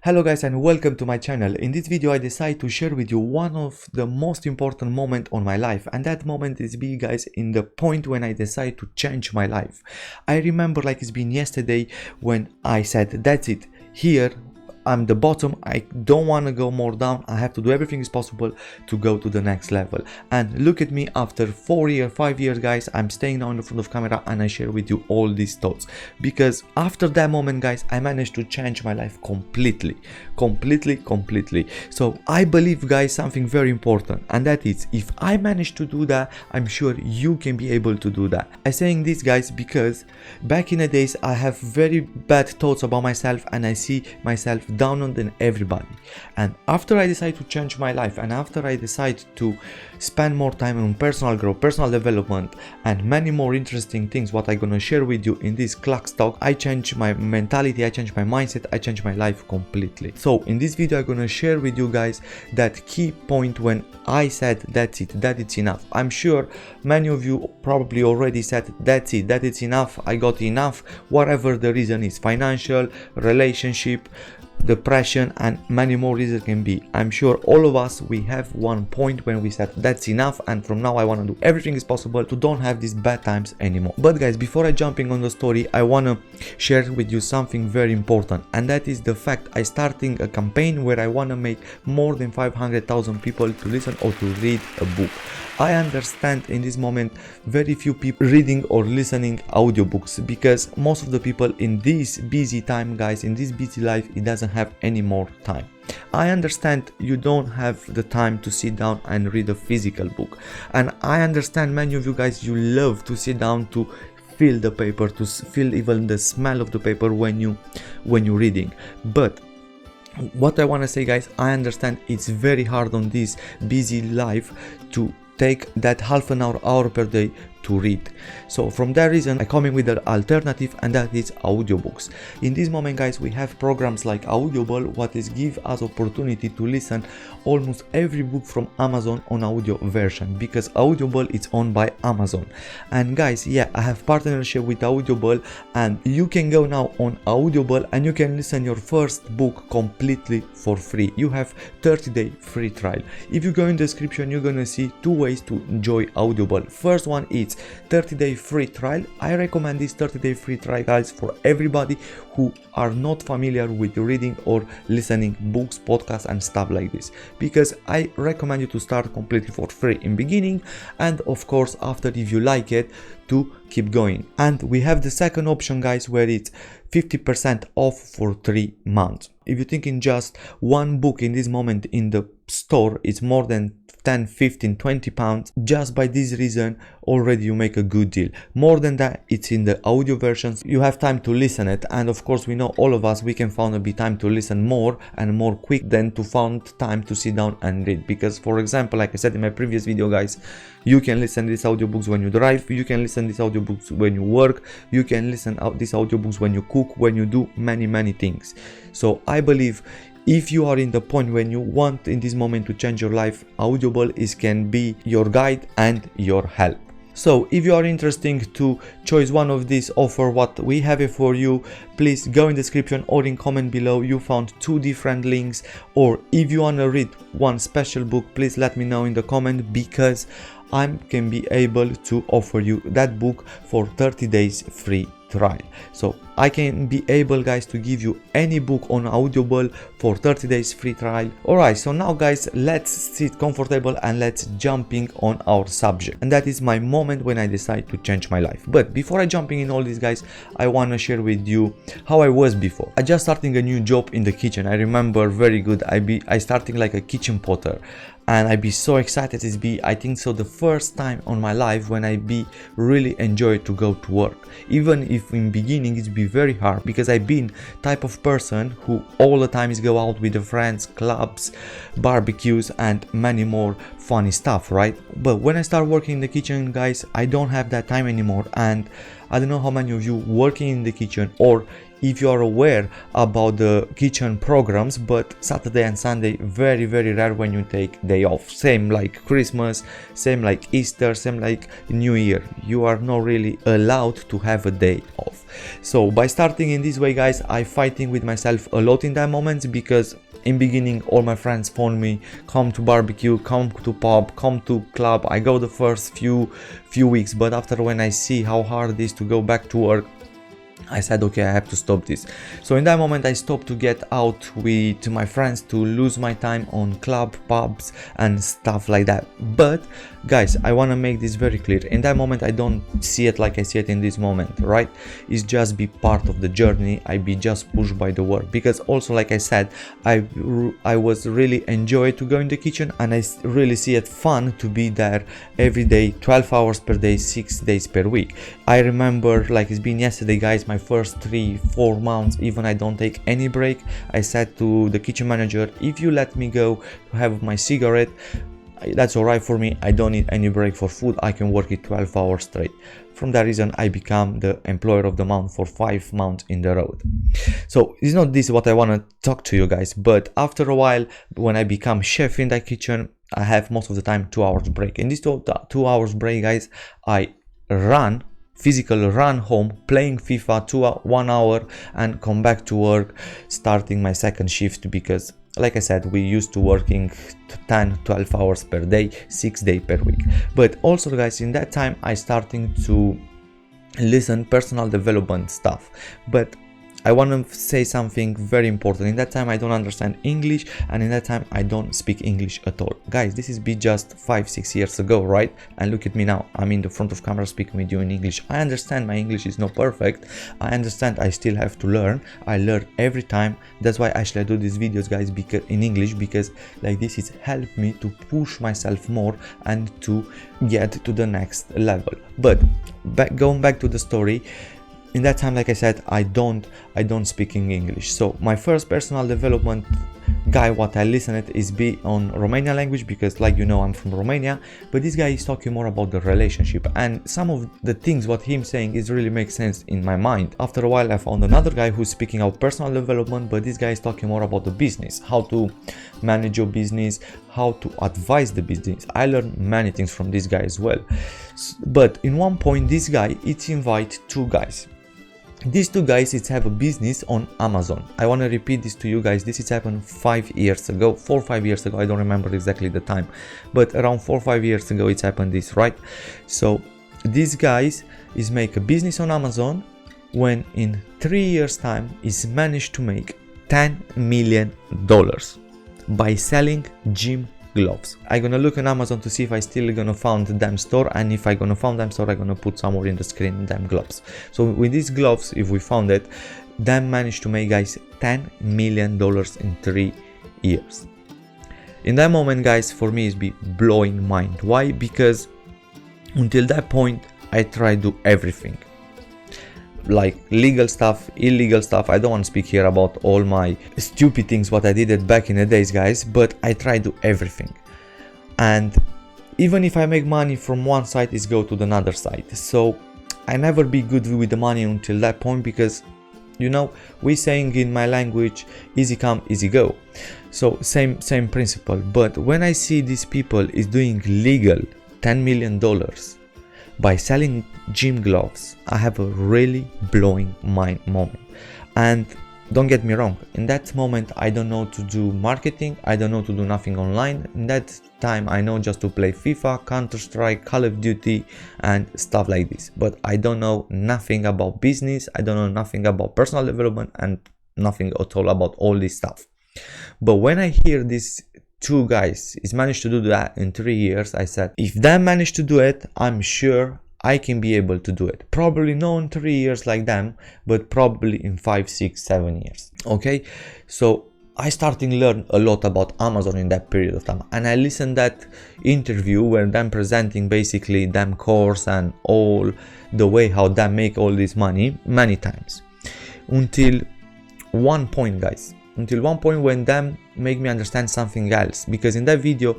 Hello guys and welcome to my channel. In this video I decide to share with you one of the most important moment on my life, and that moment is guys in the point when I decide to change my life. I remember like it's been yesterday when I said that's it, here I'm the bottom, I don't want to go more down, I have to do everything is possible to go to the next level. And look at me, after 5 years guys, I'm staying now in the front of camera and I share with you all these thoughts, because after that moment guys, I managed to change my life completely. So I believe guys something very important, and that is, if I manage to do that, I'm sure you can be able to do that. I'm saying this guys because back in the days I have very bad thoughts about myself and I see myself down on than everybody. And after I decide to change my life, and after I decide to spend more time on personal growth, personal development, and many more interesting things what I'm gonna share with you in this clock talk, I change my mentality, I change my mindset, I change my life completely. So in this video I'm gonna share with you guys that key point when I said that's it, that it's enough. I'm sure many of you probably already said that's it, that it's enough, I got enough, whatever the reason is, financial, relationship, depression, and many more reasons can be. I'm sure all of us, we have one point when we said that's enough, and from now I want to do everything is possible to don't have these bad times anymore. But guys, before I jumping on the story, I want to share with you something very important, and that is the fact I starting a campaign where I want to make more than 500,000 people to listen or to read a book. I understand in this moment very few people reading or listening audiobooks, because most of the people in this busy time guys, in this busy life, it doesn't have any more time. I understand you don't have the time to sit down and read a physical book, and I understand many of you guys, you love to sit down to feel the paper, to feel even the smell of the paper when you're reading. But what I want to say guys, I understand it's very hard on this busy life to take that half an hour per day to read. So from that reason I coming with an alternative, and that is audiobooks. In this moment guys, we have programs like Audible, what is give us opportunity to listen almost every book from Amazon on audio version, because Audible is owned by Amazon. And guys, yeah, I have partnership with Audible, and you can go now on Audible and you can listen your first book completely for free. You have 30-day free trial. If you go in the description, you're gonna see two ways to enjoy Audible. First one is 30-day free trial. I recommend this 30-day free trial guys for everybody who are not familiar with reading or listening books, podcasts, and stuff like this, because I recommend you to start completely for free in beginning, and of course after, if you like it, to keep going. And we have the second option guys, where it's 50% off for 3 months. If you're thinking just one book in this moment in the store, it's more than 10, 15, 20 pounds. Just by this reason already you make a good deal. More than that, it's in the audio versions, you have time to listen it, and of course we know all of us, we can find a bit time to listen more and more quick than to find time to sit down and read. Because for example, like I said in my previous video guys, you can listen these audiobooks when you drive, you can listen these audiobooks when you work, you can listen out these audiobooks when you cook, when you do many things. So I believe if you are in the point when you want in this moment to change your life, Audible can be your guide and your help. So if you are interested to choose one of these offer what we have it for you, please go in description or in comment below, you found 2 different links. Or if you want to read one special book, please let me know in the comment, because I can be able to offer you that book for 30 days free trial. So I can be able guys to give you any book on Audible for 30 days free trial. Alright, so now guys, let's sit comfortable and let's jumping on our subject, and that is my moment when I decide to change my life. But before I jumping in all this guys, I want to share with you how I was before. I just starting a new job in the kitchen. I remember very good, I starting like a kitchen potter, and I be so excited. It's be, I think so, the first time on my life when I be really enjoy to go to work, even if in beginning it's be very hard, because I've been type of person who all the time is go out with the friends, clubs, barbecues, and many more funny stuff, right? But when I start working in the kitchen guys, I don't have that time anymore. And I don't know how many of you working in the kitchen, or if you are aware about the kitchen programs, but Saturday and Sunday very rare when you take day off. Same like Christmas, same like Easter, same like New Year. You are not really allowed to have a day off. So by starting in this way, guys, I fighting with myself a lot in that moment, because in beginning all my friends phone me, come to barbecue, come to pub, come to club. I go the first few weeks, but after when I see how hard it is to go back to work, I said, okay, I have to stop this. So in that moment I stopped to get out with my friends, to lose my time on club, pubs and stuff like that. But guys, I want to make this very clear. In that moment I don't see it like I see it in this moment, right? It's just be part of the journey. I be just pushed by the work, because also, like I said, I was really enjoy to go in the kitchen, and I really see it fun to be there every day, 12 hours per day, 6 days per week. I remember, like it's been yesterday, guys, my first 3-4 months, even I don't take any break. I said to the kitchen manager, if you let me go to have my cigarette, that's alright for me. I don't need any break for food. I can work it 12 hours straight. From that reason, I become the employer of the month for 5 months in the road. So it's not this what I want to talk to you guys, but after a while, when I become chef in that kitchen, I have most of the time 2 hours break. In this 2 hours break, guys, I physical run home, playing FIFA 1 hour, and come back to work, starting my second shift, because like I said, we used to working 10-12 hours per day, 6 days per week. But also, guys, in that time I starting to listen personal development stuff. But I want to say something very important. In that time I don't understand English, and in that time I don't speak English at all. Guys, this is just 5-6 years ago, right? And look at me now. I'm in the front of camera speaking with you in English. I understand my English is not perfect. I understand I still have to learn. I learn every time. That's why actually I do these videos, guys, because in English, because like this is help me to push myself more and to get to the next level. But going back to the story, in that time, like I said, I don't speak in English. So my first personal development guy what I listen it is be on Romanian language, because like you know I'm from Romania, but this guy is talking more about the relationship, and some of the things what him saying is really makes sense in my mind. After a while I found another guy who's speaking about personal development, but this guy is talking more about the business, how to manage your business, how to advise the business. I learned many things from this guy as well. But in one point this guy it's invite 2 guys. These 2 guys have a business on Amazon. I want to repeat this to you guys. This has happened 5 years ago, 4 or 5 years ago. I don't remember exactly the time, but around 4 or 5 years ago it's happened this, right? So these guys is make a business on Amazon, when in 3 years time is managed to make $10 million by selling gym gloves. I'm gonna look on Amazon to see if I still gonna found them store, and if I gonna found them store, I'm gonna put somewhere in the screen them gloves. So with these gloves, if we found it, them managed to make, guys, $10 million in 3 years. In that moment, guys, for me it's be blowing mind. Why? Because until that point I tried to do everything, like legal stuff, illegal stuff. I don't want to speak here about all my stupid things what I did it back in the days, guys, but I try to do everything. And even if I make money from one side, it's go to the other side. So I never be good with the money until that point, because you know we saying in my language, easy come easy go. So same principle. But when I see these people is doing legal $10 million by selling gym gloves, I have a really blowing mind moment. And don't get me wrong, in that moment I don't know to do marketing, I don't know to do nothing online. In that time I know just to play FIFA, Counter-Strike, Call of Duty and stuff like this, but I don't know nothing about business, I don't know nothing about personal development and nothing at all about all this stuff. But when I hear these 2 guys is managed to do that in 3 years, I said, if they managed to do it, I'm sure I can be able to do it. Probably not in 3 years like them, but probably in 5, 6, 7 years. Okay, so I started to learn a lot about Amazon in that period of time, and I listened that interview where them presenting basically them course and all the way how they make all this money many times, until one point, guys, until one point when them make me understand something else. Because in that video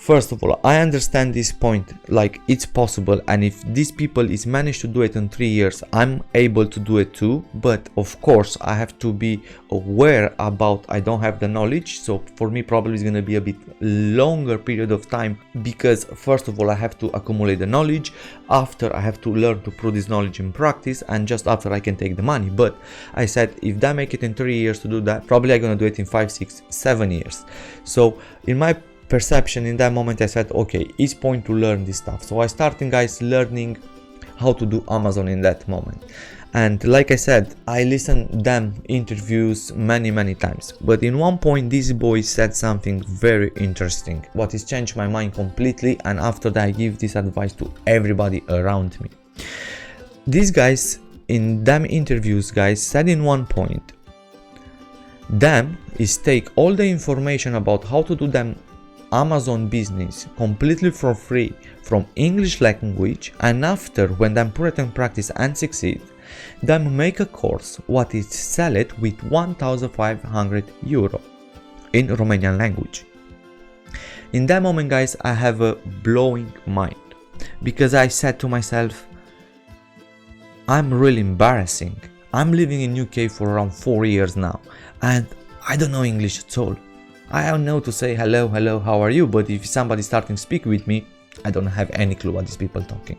First of all, I understand this point, like it's possible, and if these people is managed to do it in 3 years, I'm able to do it too. But of course I have to be aware about I don't have the knowledge, so for me probably it's gonna be a bit longer period of time, because first of all I have to accumulate the knowledge, after I have to learn to put this knowledge in practice, and just after I can take the money. But I said if I make it in 3 years to do that, probably I'm gonna do it in 5, 6, 7 years. So in my perception in that moment I said okay, it's point to learn this stuff. So I started, guys, learning how to do Amazon in that moment. And like I said, I listened them interviews many times, but in one point this boy said something very interesting what has changed my mind completely, and after that I give this advice to everybody around me. These guys in them interviews, guys, said in one point, them is take all the information about how to do them Amazon business completely for free from English language, and after when them put it in practice and succeed, them make a course what is sell it with 1,500 euro in Romanian language. In that moment, guys, I have a blowing mind, because I said to myself, I'm really embarrassing. I'm living in UK for around 4 years now and I don't know English at all. I don't know to say hello, how are you, but if somebody starting to speak with me, I don't have any clue what these people talking.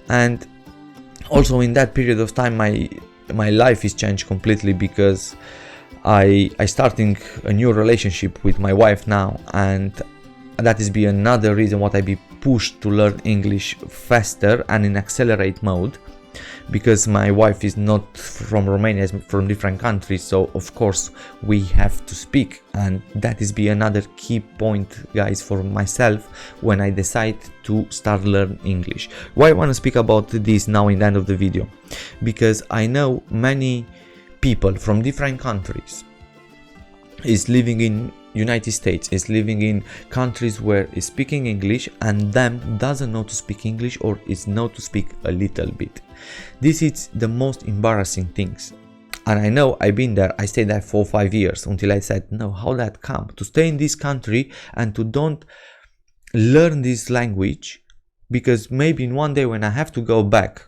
And also in that period of time my life is changed completely, because I starting a new relationship with my wife now, and that is be another reason what I be pushed to learn English faster and in accelerate mode, because my wife is not from Romania, is from different countries, so of course we have to speak, and that is be another key point, guys, for myself when I decide to start learn English. Why I want to speak about this now in the end of the video? Because I know many people from different countries is living in United States, is living in countries where is speaking English, and them doesn't know to speak English or is know to speak a little bit. This is the most embarrassing things, and I know I've been there. I stayed there for 5 years until I said no, how that come to stay in this country and to don't learn this language, because maybe in one day when I have to go back,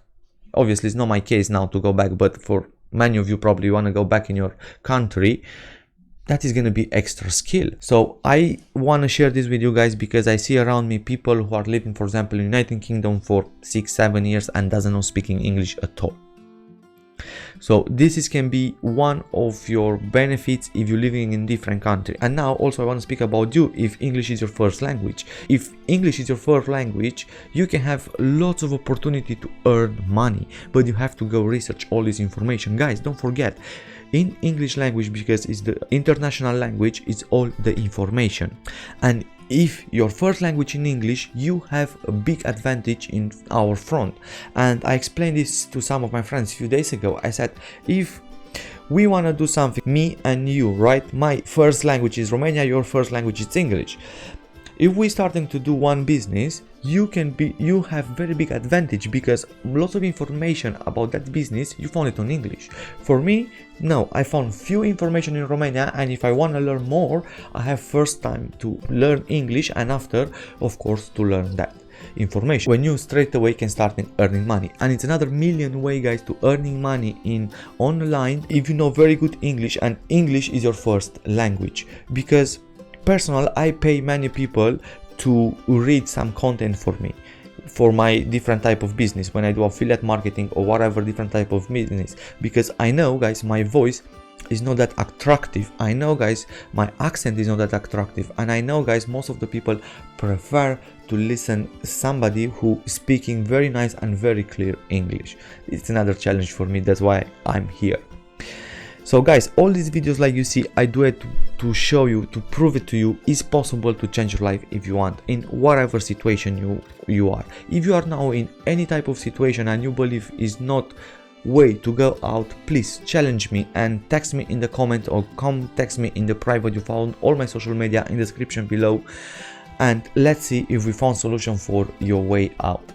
obviously it's not my case now to go back, but for many of you probably want to go back in your country, that is going to be extra skill. So I want to share this with you guys, because I see around me people who are living, for example, in United Kingdom for 6-7 years and doesn't know speaking English at all. So this can be one of your benefits if you're living in different country. And now also I want to speak about you if English is your first language. If English is your first language, you can have lots of opportunity to earn money, but you have to go research all this information. Guys, don't forget, in English language, because it's the international language, it's all the information. And if your first language in English, you have a big advantage in our front. And I explained this to some of my friends a few days ago. I said, if we want to do something, me and you, right? My first language is Romania, your first language is English. If we starting to do one business, you have very big advantage, because lots of information about that business you found it on English. For me, no, I found few information in Romania, and if I want to learn more, I have first time to learn English, and after, of course, to learn that information. When you straight away can start earning money, and it's another million way, guys, to earning money in online if you know very good English and English is your first language. Because personally, I pay many people to read some content for me for my different type of business, when I do affiliate marketing or whatever different type of business, because I know, guys, my voice is not that attractive. I know, guys, my accent is not that attractive, and I know, guys, most of the people prefer to listen somebody who speaking very nice and very clear English. It's another challenge for me, that's why I'm here. So guys, all these videos like you see, I do it to show you, to prove it to you, is possible to change your life if you want, in whatever situation you are. If you are now in any type of situation and you believe is not way to go out, please challenge me and text me in the comment, or come text me in the private. You found all my social media in the description below, and let's see if we found solution for your way out.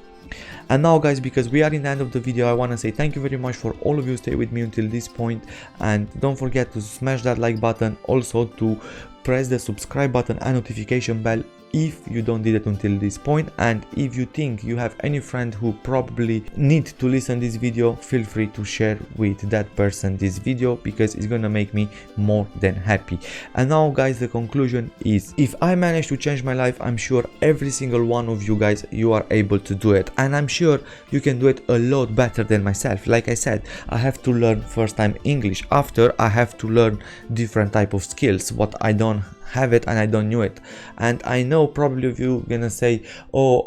And now, guys, because we are in the end of the video, I want to say thank you very much for all of you stay with me until this point, and don't forget to smash that like button, also to press the subscribe button and notification bell if you don't did it until this point. And if you think you have any friend who probably need to listen this video, feel free to share with that person this video, because it's gonna make me more than happy. And now guys, the conclusion is, if I manage to change my life, I'm sure every single one of you guys, you are able to do it, and I'm sure you can do it a lot better than myself. Like I said, I have to learn first time English, after I have to learn different type of skills what I don't have it and I don't knew it. And I know probably of you gonna say, oh,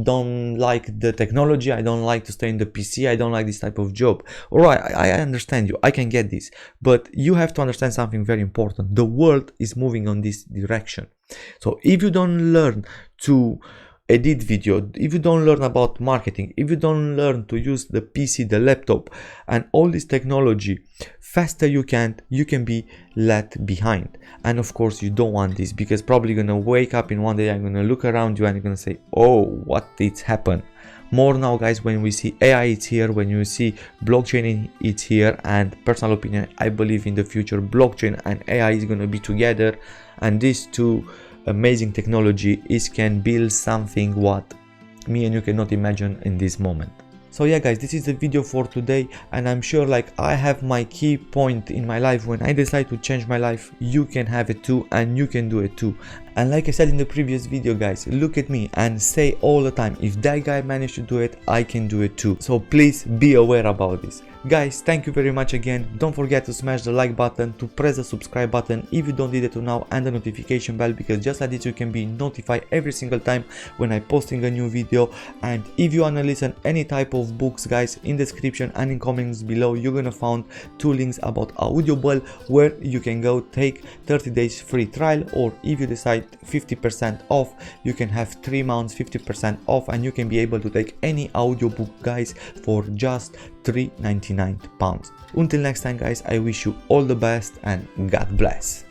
don't like the technology, I don't like to stay in the PC, I don't like this type of job. All right, I understand you, I can get this, but you have to understand something very important. The world is moving on this direction. So if you don't learn to edit video, if you don't learn about marketing, if you don't learn to use the PC, the laptop, and all this technology faster you can be left behind. And of course you don't want this, because probably you're gonna wake up in one day and gonna look around you and you're gonna say, oh, what did happen? More now guys, when we see AI it's here, when you see blockchain it's here, and personal opinion, I believe in the future blockchain and AI is gonna be together, and these two amazing technology can build something what me and you cannot imagine in this moment. So yeah guys, this is the video for today, and I'm sure like I have my key point in my life when I decide to change my life, you can have it too, and you can do it too. And like I said in the previous video guys, look at me and say all the time, if that guy managed to do it, I can do it too. So please be aware about this. Guys, thank you very much again. Don't forget to smash the like button, to press the subscribe button if you don't did it to now, and the notification bell, because just like this you can be notified every single time when I posting a new video. And if you wanna listen any type of books guys, in description and in comments below you're gonna find 2 links about Audible, where you can go take 30 days free trial, or if you decide 50% off, you can have 3 months 50% off, and you can be able to take any audiobook guys for just £3.99. Until next time guys, I wish you all the best and God bless.